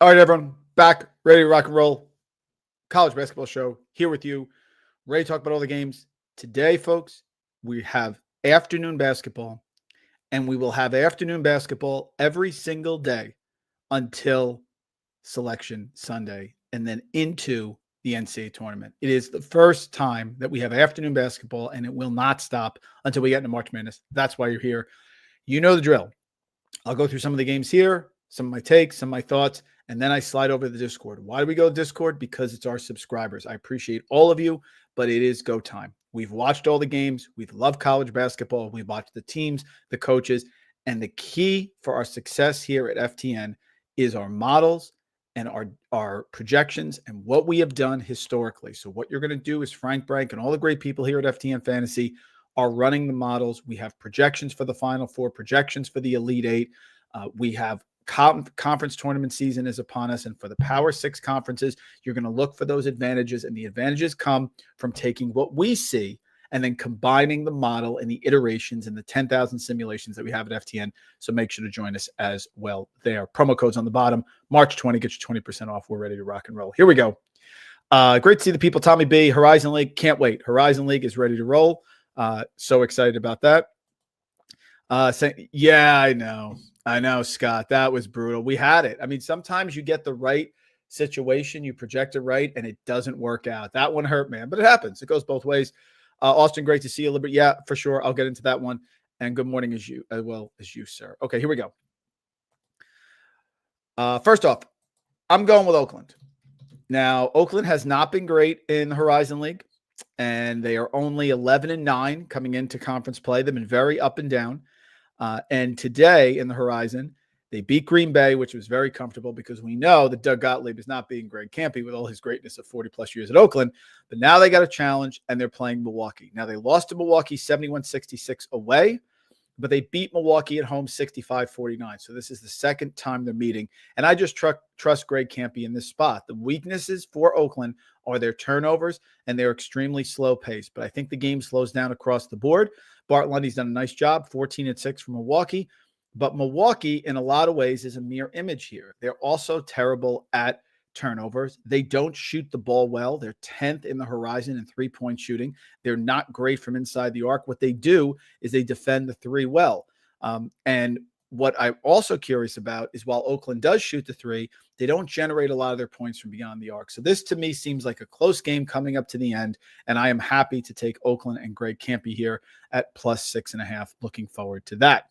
All right, everyone, back, ready to rock and roll. College basketball show here with you. Ready to talk about all the games. Today, folks, we have afternoon basketball, and we will have afternoon basketball every single day until Selection Sunday and then into the NCAA tournament. It is the first time that we have afternoon basketball, and it will not stop until we get into March Madness. That's why you're here. You know the drill. I'll go through some of the games here, some of my takes, some of my thoughts, and then I slide over to the Discord. Why do we go to Discord? Because it's our subscribers. I appreciate all of you, but it is go time. We've watched all the games. We've loved college basketball. We've watched the teams, the coaches, and the key for our success here at FTN is our models and our projections and what we have done historically. So what you're going to do is Frank Brank and all the great people here at FTN Fantasy are running the models. We have projections for the Final Four, projections for the Elite Eight. We have conference tournament season is upon us. And for the Power Six conferences, you're going to look for those advantages. And the advantages come from taking what we see and then combining the model and the iterations and the 10,000 simulations that we have at FTN. So make sure to join us as well there. Promo codes on the bottom. March 20, get you 20% off. We're ready to rock and roll. Here we go. Great to see the people. Tommy B, Horizon League. Can't wait. Horizon League is ready to roll. So excited about that. Yeah, I know, Scott. That was brutal. We had it. I mean, sometimes you get the right situation, you project it right, and it doesn't work out. That one hurt, man, but it happens. It goes both ways. Austin, great to see you a little bit. Yeah, for sure. I'll get into that one. And good morning as well as you, sir. Okay, here we go. First off, I'm going with Oakland. Now, Oakland has not been great in the Horizon League, and they are only 11-9 coming into conference play. They've been very up and down. And today in the Horizon, they beat Green Bay, which was very comfortable because we know that Doug Gottlieb is not being Greg Campy with all his greatness of 40-plus years at Oakland. But now they got a challenge, and they're playing Milwaukee. Now, they lost to Milwaukee 71-66 away, but they beat Milwaukee at home 65-49. So this is the second time they're meeting. And I just trust Greg Campy in this spot. The weaknesses for Oakland are their turnovers and their extremely slow pace. But I think the game slows down across the board. Bart Lundy's done a nice job, 14-6 for Milwaukee. But Milwaukee, in a lot of ways, is a mirror image here. They're also terrible at turnovers. They don't shoot the ball well. They're 10th in the Horizon in three-point shooting. They're not great from inside the arc. What they do is they defend the three well. And what I'm also curious about is while Oakland does shoot the three, they don't generate a lot of their points from beyond the arc. So this, to me, seems like a close game coming up to the end, and I am happy to take Oakland and Greg Campy here at plus 6.5. Looking forward to that.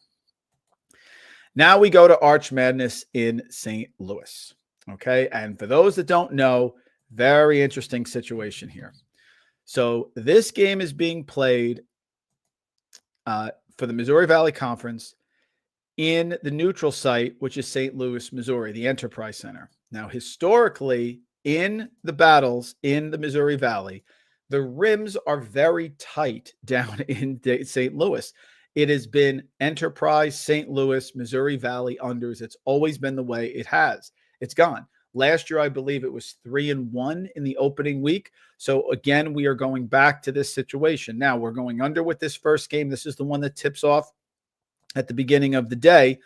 Now we go to Arch Madness in St. Louis. Okay, and for those that don't know, very interesting situation here. So this game is being played for the Missouri Valley Conference in the neutral site, which is St. Louis, Missouri, the Enterprise Center. Now, historically, in the battles in the Missouri Valley, the rims are very tight down in St. Louis. It has been Enterprise, St. Louis, Missouri Valley unders. It's always been the way it has. It's gone. Last year, I believe it was 3-1 in the opening week. So again, we are going back to this situation. Now we're going under with this first game. This is the one that tips off at the beginning of the day.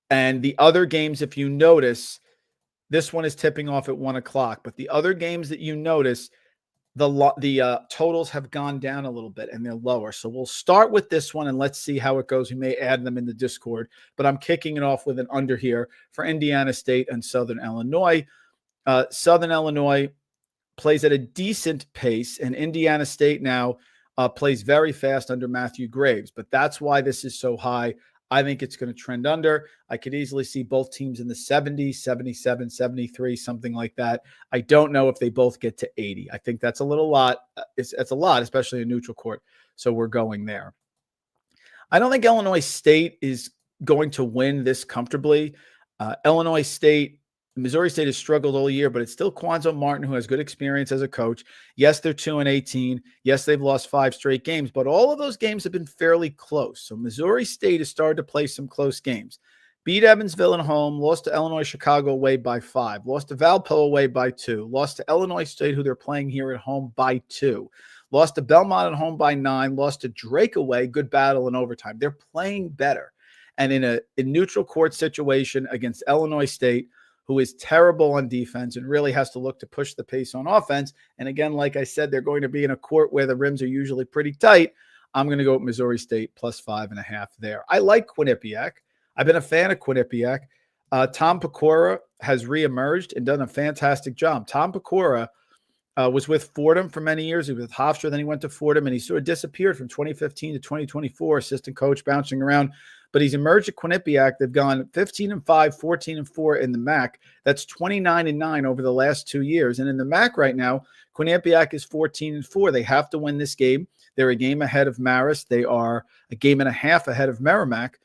And the other games, if you notice, this one is tipping off at 1 o'clock. But the other games that you notice, the totals have gone down a little bit and they're lower. So we'll start with this one and let's see how it goes. We may add them in the Discord, but I'm kicking it off with an under here for Indiana State and Southern Illinois. Southern Illinois plays at a decent pace, and Indiana State now plays very fast under Matthew Graves, but that's why this is so high. I think it's going to trend under. I could easily see both teams in the 70s, 77, 73, something like that. I don't know if they both get to 80. I think that's a lot. It's a lot, especially in neutral court. So we're going there. I don't think Illinois State is going to win this comfortably. Missouri State has struggled all year, but it's still Quanzo Martin, who has good experience as a coach. Yes, they're 2-18. Yes, they've lost 5 straight games, but all of those games have been fairly close. So Missouri State has started to play some close games. Beat Evansville at home, lost to Illinois Chicago away by 5, lost to Valpo away by 2, lost to Illinois State, who they're playing here at home, by 2, lost to Belmont at home by 9, lost to Drake away, good battle in overtime. They're playing better. And in a neutral court situation against Illinois State, who is terrible on defense and really has to look to push the pace on offense. And again, like I said, they're going to be in a court where the rims are usually pretty tight. I'm going to go with Missouri State plus 5.5 there. I like Quinnipiac. I've been a fan of Quinnipiac. Tom Pecora has reemerged and done a fantastic job. Tom Pecora was with Fordham for many years. He was with Hofstra, then he went to Fordham, and he sort of disappeared from 2015 to 2024, assistant coach bouncing around. But he's emerged at Quinnipiac. They've gone 15-5, 14-4 in the MAC. That's 29-9 over the last 2 years. And in the MAC right now, Quinnipiac is 14-4. They have to win this game. They're a game ahead of Marist. They are a game and a half ahead of Merrimack.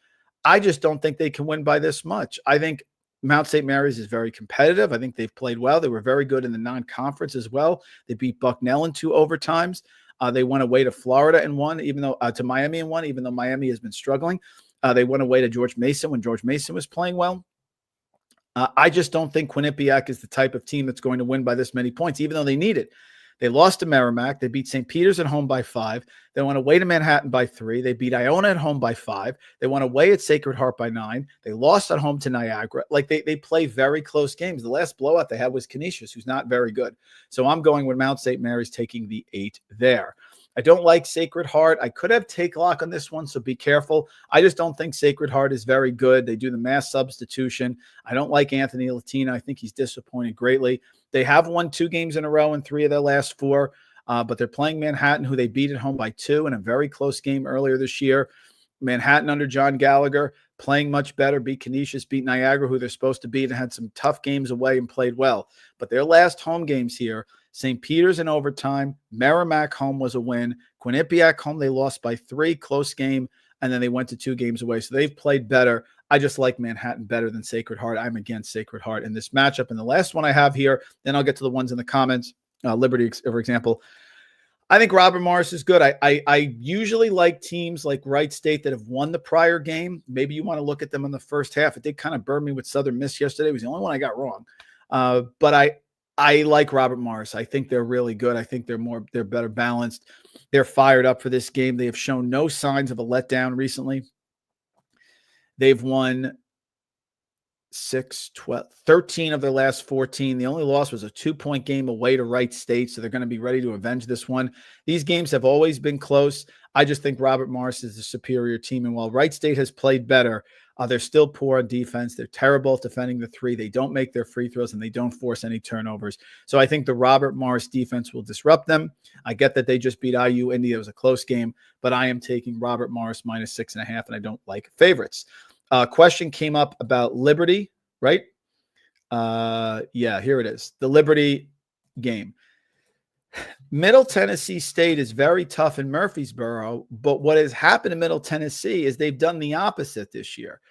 I just don't think they can win by this much. I think Mount St. Mary's is very competitive. I think they've played well. They were very good in the non-conference as well. They beat Bucknell in 2 overtimes. They went away to Florida and won, even though to Miami and won, even though Miami has been struggling. They went away to George Mason when George Mason was playing well. I just don't think Quinnipiac is the type of team that's going to win by this many points, even though they need it. They lost to Merrimack. They beat St. Peter's at home by 5. They went away to Manhattan by 3. They beat Iona at home by 5. They went away at Sacred Heart by 9. They lost at home to Niagara. Like they play very close games. The last blowout they had was Canisius, who's not very good. So I'm going with Mount St. Mary's taking the 8 there. I don't like Sacred Heart. I could have take lock on this one, so be careful. I just don't think Sacred Heart is very good. They do the mass substitution. I don't like Anthony Latina. I think he's disappointed greatly. They have won 2 games in a row in 3 of their last 4, but they're playing Manhattan, who they beat at home by 2 in a very close game earlier this year. Manhattan under John Gallagher playing much better, beat Canisius, beat Niagara, who they're supposed to beat, and had some tough games away and played well. But their last home games here, St. Peter's in overtime, Merrimack home was a win, Quinnipiac home they lost by 3, close game, and then they went to 2 games away. So they've played better. I just like Manhattan better than Sacred Heart. I'm against Sacred Heart in this matchup. And the last one I have here, then I'll get to the ones in the comments. Liberty, for example. I think Robert Morris is good. I usually like teams like Wright State that have won the prior game. Maybe you want to look at them in the first half. It did kind of burn me with Southern Miss yesterday. It was the only one I got wrong. But I like Robert Morris. I think they're really good. I think they're better balanced. They're fired up for this game. They have shown no signs of a letdown recently. They've won 13 of their last 14. The only loss was a 2-point game away to Wright State, so they're going to be ready to avenge this one. These games have always been close. I just think Robert Morris is the superior team, and while Wright State has played better, they're still poor on defense. They're terrible at defending the 3. They don't make their free throws, and they don't force any turnovers. So I think the Robert Morris defense will disrupt them. I get that they just beat IU Indy. It was a close game, but I am taking Robert Morris minus 6.5, and I don't like favorites. Question came up about Liberty, right? Yeah, here it is. The Liberty game. Middle Tennessee State is very tough in Murfreesboro, but what has happened in Middle Tennessee is they've done the opposite this year.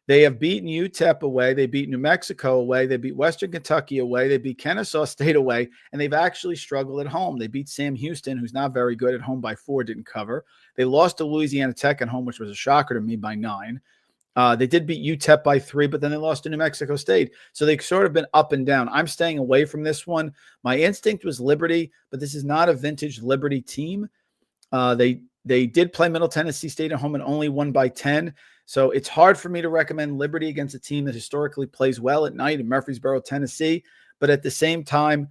They have beaten UTEP away. They beat New Mexico away. They beat Western Kentucky away. They beat Kennesaw State away, and they've actually struggled at home. They beat Sam Houston, who's not very good at home, by 4, didn't cover. They lost to Louisiana Tech at home, which was a shocker to me, by 9. They did beat UTEP by 3, but then they lost to New Mexico State. So they've sort of been up and down. I'm staying away from this one. My instinct was Liberty, but this is not a vintage Liberty team. They did play Middle Tennessee State at home and only won by 10. So it's hard for me to recommend Liberty against a team that historically plays well at night in Murfreesboro, Tennessee. But at the same time,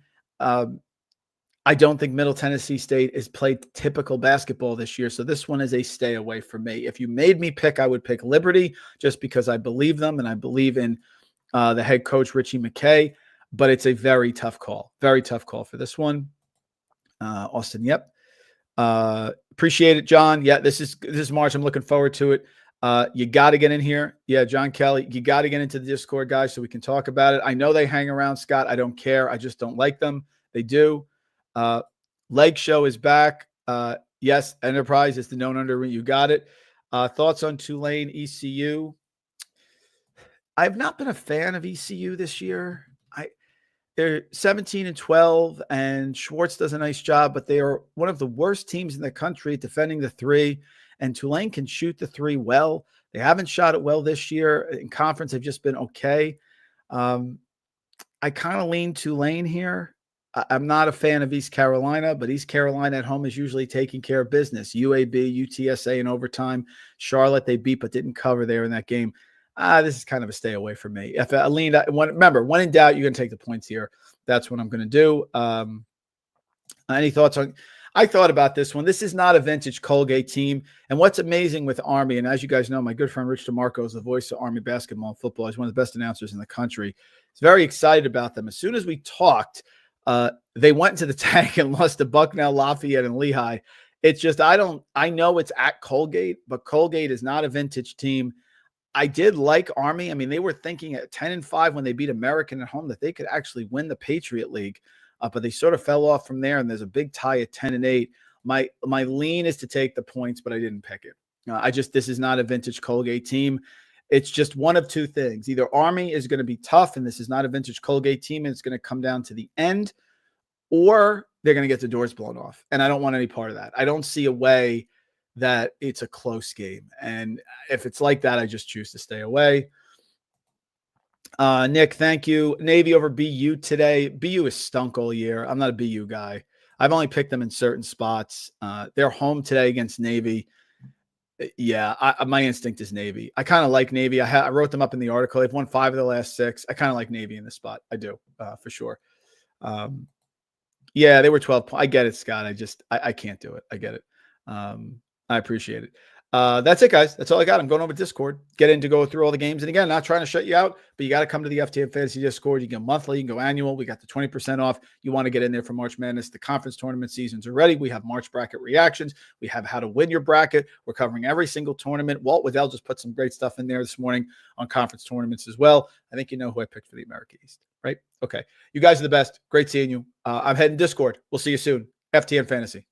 I don't think Middle Tennessee State has played typical basketball this year. So this one is a stay away for me. If you made me pick, I would pick Liberty just because I believe them and I believe in the head coach, Richie McKay. But it's a very tough call. Very tough call for this one. Austin, yep. Appreciate it, John. Yeah, this is March. I'm looking forward to it. You got to get in here. Yeah, John Kelly, you got to get into the Discord, guys, so we can talk about it. I know they hang around, Scott. I don't care. I just don't like them. They do. Leg Show is back. Yes, Enterprise is the known under. You got it. Thoughts on Tulane ECU? I've not been a fan of ECU this year. They're 17-12, and Schwartz does a nice job, but they are one of the worst teams in the country at defending the 3. And Tulane can shoot the 3 well. They haven't shot it well this year. In conference, they've just been okay. I kind of lean Tulane here. I'm not a fan of East Carolina, but East Carolina at home is usually taking care of business. UAB, UTSA in overtime. Charlotte, they beat but didn't cover there in that game. this is kind of a stay away from me. If I leaned, remember, when in doubt, you're going to take the points here. That's what I'm going to do. Any thoughts on? I thought about this one. This is not a vintage Colgate team. And what's amazing with Army, and as you guys know, my good friend Rich DeMarco is the voice of Army basketball and football. He's one of the best announcers in the country. He's very excited about them. As soon as we talked, they went into the tank and lost to Bucknell, Lafayette, and Lehigh. It's just, I know it's at Colgate, but Colgate is not a vintage team. I did like Army. I mean, they were thinking at 10-5 when they beat American at home that they could actually win the Patriot League. But they sort of fell off from there, and there's a big tie at 10-8. My lean is to take the points, but I didn't pick it. This is not a vintage Colgate team. It's just one of two things. Either Army is going to be tough, and this is not a vintage Colgate team, and it's going to come down to the end, or they're going to get the doors blown off. And I don't want any part of that. I don't see a way that it's a close game. And if it's like that, I just choose to stay away. Nick, thank you. Navy over BU today. BU is stunk all year. I'm not a BU guy. I've only picked them in certain spots. They're home today against Navy. Yeah, my instinct is Navy. I kind of like Navy. I wrote them up in the article. They've won 5 of the last 6. I kind of like Navy in this spot. I do, for sure. Yeah, they were 12. I get it, Scott. I can't do it. I get it. I appreciate it. That's it, guys. That's all I got. I'm going over Discord. Get in to go through all the games. And again, not trying to shut you out, but you got to come to the FTN Fantasy Discord. You can go monthly, you can go annual. We got the 20% off. You want to get in there for March Madness. The conference tournament seasons are ready. We have March bracket reactions. We have how to win your bracket. We're covering every single tournament. Walt Waddell just put some great stuff in there this morning on conference tournaments as well. I think you know who I picked for the America East, right? Okay. You guys are the best. Great seeing you. I'm heading Discord. We'll see you soon. FTN Fantasy.